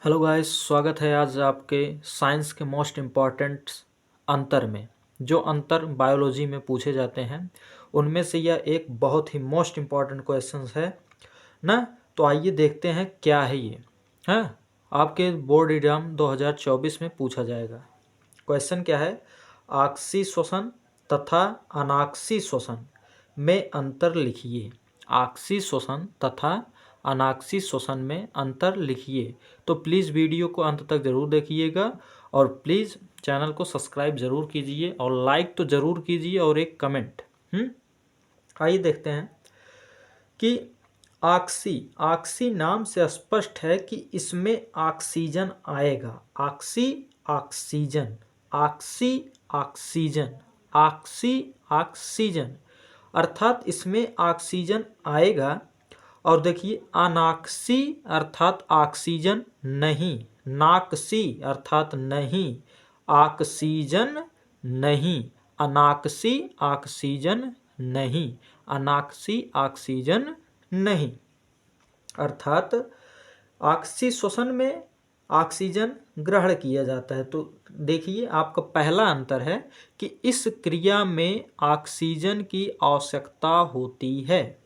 Hello guys, स्वागत है आज आपके साइंस के मोस्ट इम्पॉर्टेंट अंतर में। जो अंतर बायोलॉजी में पूछे जाते हैं उनमें से यह एक बहुत ही मोस्ट इम्पॉर्टेंट क्वेश्चन है ना। तो आइए देखते हैं क्या है ये। हाँ, आपके बोर्ड एग्जाम 2024 में पूछा जाएगा। क्वेश्चन क्या है? ऑक्सी श्वसन तथा अनाक्सी श्वसन में अंतर लिखिए। ऑक्सी श्वसन तथा अनाक्सी श्वसन में अंतर लिखिए। तो प्लीज़ वीडियो को अंत तक ज़रूर देखिएगा और प्लीज़ चैनल को सब्सक्राइब ज़रूर कीजिए और लाइक तो ज़रूर कीजिए और एक कमेंट। आइए देखते हैं कि ऑक्सी ऑक्सी नाम से स्पष्ट है कि इसमें ऑक्सीजन आएगा। Oxy oxygen, oxy oxygen, oxy oxygen, अर्थात इसमें ऑक्सीजन आएगा। और देखिए अनाक्सी अर्थात ऑक्सीजन नहीं, नाक्सी अर्थात नहीं, ऑक्सीजन नहीं, अनाक्सी ऑक्सीजन नहीं, अनाक्सी ऑक्सीजन नहीं। अर्थात ऑक्सी श्वसन में ऑक्सीजन ग्रहण किया जाता है। तो देखिए आपका पहला अंतर है कि इस क्रिया में ऑक्सीजन की आवश्यकता होती है।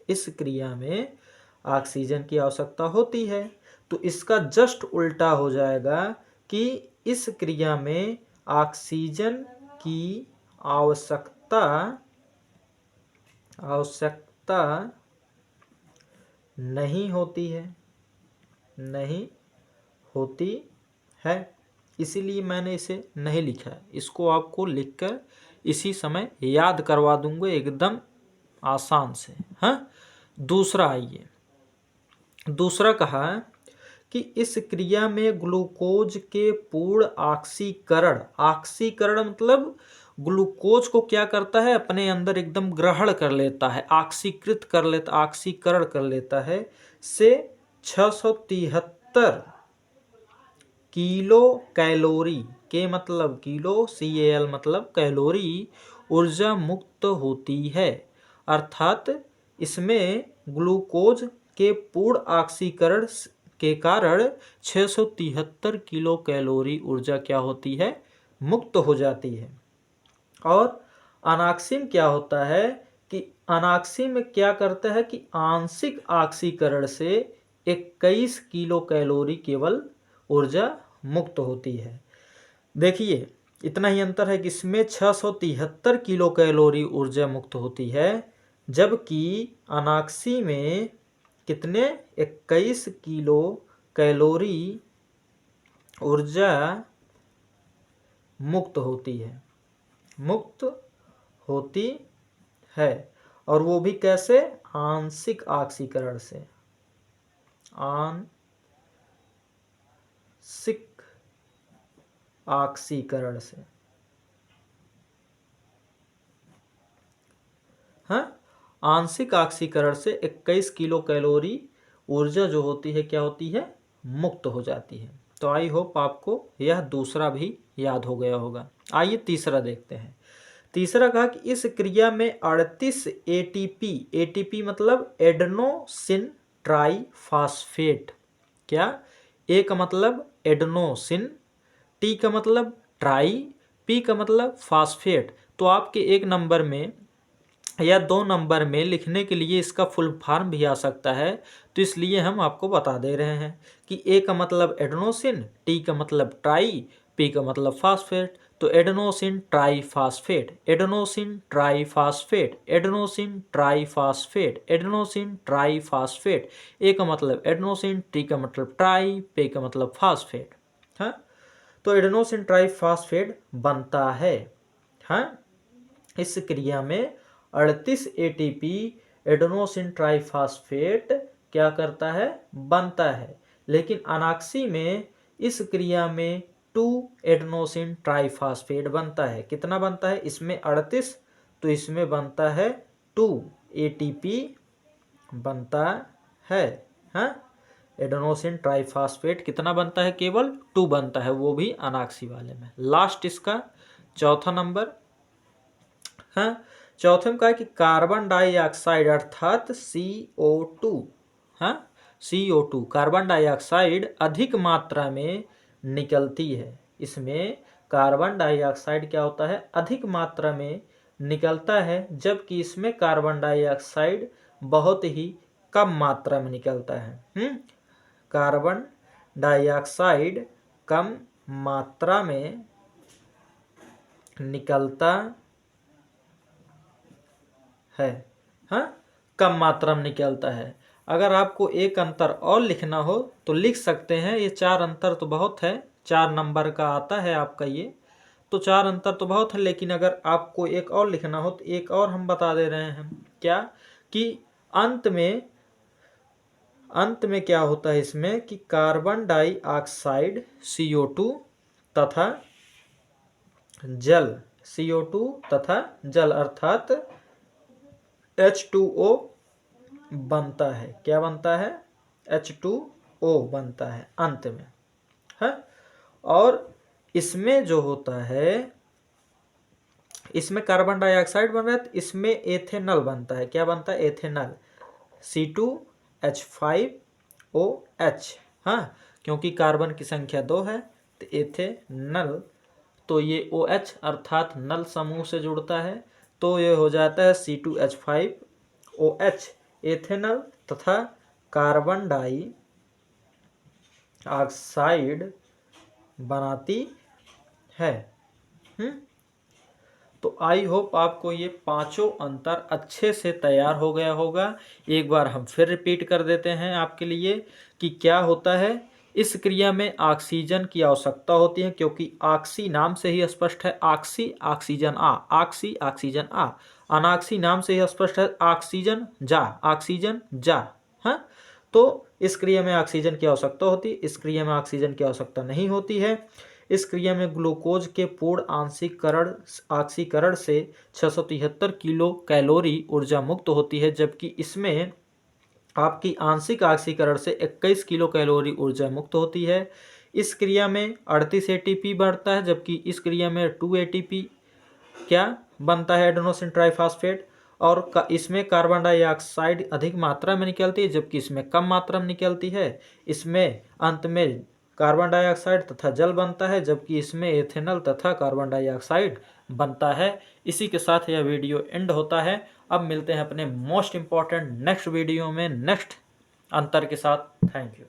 इस क्रिया में ऑक्सीजन की आवश्यकता होती है। तो इसका जस्ट उल्टा हो जाएगा कि इस क्रिया में ऑक्सीजन की आवश्यकता नहीं होती है, नहीं होती है। इसीलिए मैंने इसे नहीं लिखा है। इसको आपको लिखकर इसी समय याद करवा दूंगा एकदम आसान से। हाँ, दूसरा आइए, दूसरा कहा कि इस क्रिया में ग्लूकोज के पूर्ण ऑक्सीकरण, ऑक्सीकरण मतलब ग्लूकोज को क्या करता है, अपने अंदर एकदम ग्रहण कर लेता है, ऑक्सीकृत कर लेता, ऑक्सीकरण कर लेता है, से 673 किलो कैलोरी के मतलब किलो, CAL मतलब कैलोरी ऊर्जा मुक्त होती है। अर्थात इसमें ग्लूकोज के पूर्ण ऑक्सीकरण के कारण 673 किलो कैलोरी ऊर्जा क्या होती है, मुक्त हो जाती है। और अनाक्सी में क्या होता है कि अनाक्सी में क्या करता है कि आंशिक ऑक्सीकरण से 21 किलो कैलोरी केवल ऊर्जा मुक्त होती है। देखिए इतना ही अंतर है कि इसमें 673 किलो कैलोरी ऊर्जा मुक्त होती है, जबकि अनाक्सी में कितने 21 किलो कैलोरी ऊर्जा मुक्त होती है, मुक्त होती है। और वो भी कैसे? आंशिक ऑक्सीकरण से, आंशिक ऑक्सीकरण से। हाँ, आंशिक ऑक्सीकरण से 21 किलो कैलोरी ऊर्जा जो होती है क्या होती है, मुक्त हो जाती है। तो आई होप आपको यह दूसरा भी याद हो गया होगा। आइए तीसरा देखते हैं। तीसरा कहा कि इस क्रिया में 38 ATP, ATP मतलब एडेनोसिन ट्राईफॉस्फेट। क्या? ए का मतलब एडेनोसिन, टी का मतलब ट्राई, पी का मतलब फास्फेट। तो आपके एक नंबर में या 2 नंबर में लिखने के लिए इसका फुल फॉर्म भी आ सकता है। तो इसलिए हम आपको बता दे रहे हैं कि ए का मतलब एडेनोसिन, टी का मतलब ट्राई, पी का मतलब फास्फेट। तो adenosine triphosphate, adenosine triphosphate, adenosine triphosphate, adenosine triphosphate. A का मतलब एडेनोसिन, टी का मतलब ट्राई, पी का मतलब फास्फेट। हाँ, तो एडेनोसिन ट्राईफॉस्फेट बनता है। हाँ, इस क्रिया में 38 ATP एडेनोसिन ट्राईफॉस्फेट क्या करता है, बनता है। लेकिन अनाक्सी में इस क्रिया में 2 एडेनोसिन ट्राईफॉस्फेट बनता है। कितना बनता है? इसमें 38, तो इसमें बनता है 2 ATP बनता है। हाँ, एडेनोसिन ट्राईफॉस्फेट कितना बनता है? केवल 2 बनता है, वो भी अनाक्सी वाले में। लास्ट इसका चौथा नंबर। हाँ, चौथे में कहा कि कार्बन डाइऑक्साइड अर्थात CO2, हाँ, CO2 कार्बन डाइऑक्साइड अधिक मात्रा में निकलती है। इसमें कार्बन डाइऑक्साइड क्या होता है, अधिक मात्रा में निकलता है, जबकि इसमें कार्बन डाइऑक्साइड बहुत ही कम मात्रा में निकलता है। कार्बन डाइऑक्साइड कम मात्रा में निकलता है। हाँ, कम मात्रा में निकलता है। अगर आपको एक अंतर और लिखना हो तो लिख सकते हैं। ये 4 अंतर तो बहुत है, 4 नंबर का आता है आपका ये, तो 4 अंतर तो बहुत है, लेकिन अगर आपको एक और लिखना हो तो एक और हम बता दे रहे हैं। क्या कि अंत में क्या होता है इसमें कि कार्बन डाइऑक्साइड CO2 तथा जल, CO2 तथा जल अर्थात H2O बनता है। क्या बनता है, H2O बनता है अंत में है। और इसमें जो होता है, इसमें कार्बन डाइऑक्साइड बन रहा है तो इसमें एथेनॉल बनता है। क्या बनता है, एथेनॉल, C2H5OH। हाँ, क्योंकि कार्बन की संख्या 2 है तो एथेनॉल, तो ये OH अर्थात नल समूह से जुड़ता है, तो ये हो जाता है C2H5OH एथेनॉल तथा कार्बन डाइऑक्साइड बनाती है। तो आई होप आपको ये पांचों अंतर अच्छे से तैयार हो गया होगा। एक बार हम फिर रिपीट कर देते हैं आपके लिए कि क्या होता है। इस क्रिया में ऑक्सीजन की आवश्यकता होती है, क्योंकि ऑक्सी नाम से ही स्पष्ट है, ऑक्सी ऑक्सीजन आ, ऑक्सी ऑक्सीजन आ। अनॉक्सी नाम से ही स्पष्ट है, ऑक्सीजन जा, ऑक्सीजन जा। हाँ, तो इस क्रिया में ऑक्सीजन की आवश्यकता होती है, इस क्रिया में ऑक्सीजन की आवश्यकता नहीं होती है। इस क्रिया में ग्लूकोज के पूर्ण ऑक्सीकरण से 673 किलो कैलोरी ऊर्जा मुक्त होती है, जबकि इसमें आपकी आंशिक ऑक्सीकरण से 21 किलो कैलोरी ऊर्जा मुक्त होती है। इस क्रिया में 38 ATP बढ़ता है, जबकि इस क्रिया में 2 ATP क्या बनता है, एडेनोसिन ट्राइफॉस्फेट। और इसमें कार्बन डाइऑक्साइड अधिक मात्रा में निकलती है, जबकि इसमें कम मात्रा में निकलती है। इसमें अंत में कार्बन डाइऑक्साइड तथा जल बनता है, जबकि इसमें एथेनॉल तथा कार्बन डाइऑक्साइड बनता है। इसी के साथ यह वीडियो एंड होता है। अब मिलते हैं अपने मोस्ट इम्पॉर्टेंट नेक्स्ट वीडियो में नेक्स्ट अंतर के साथ। Thank you.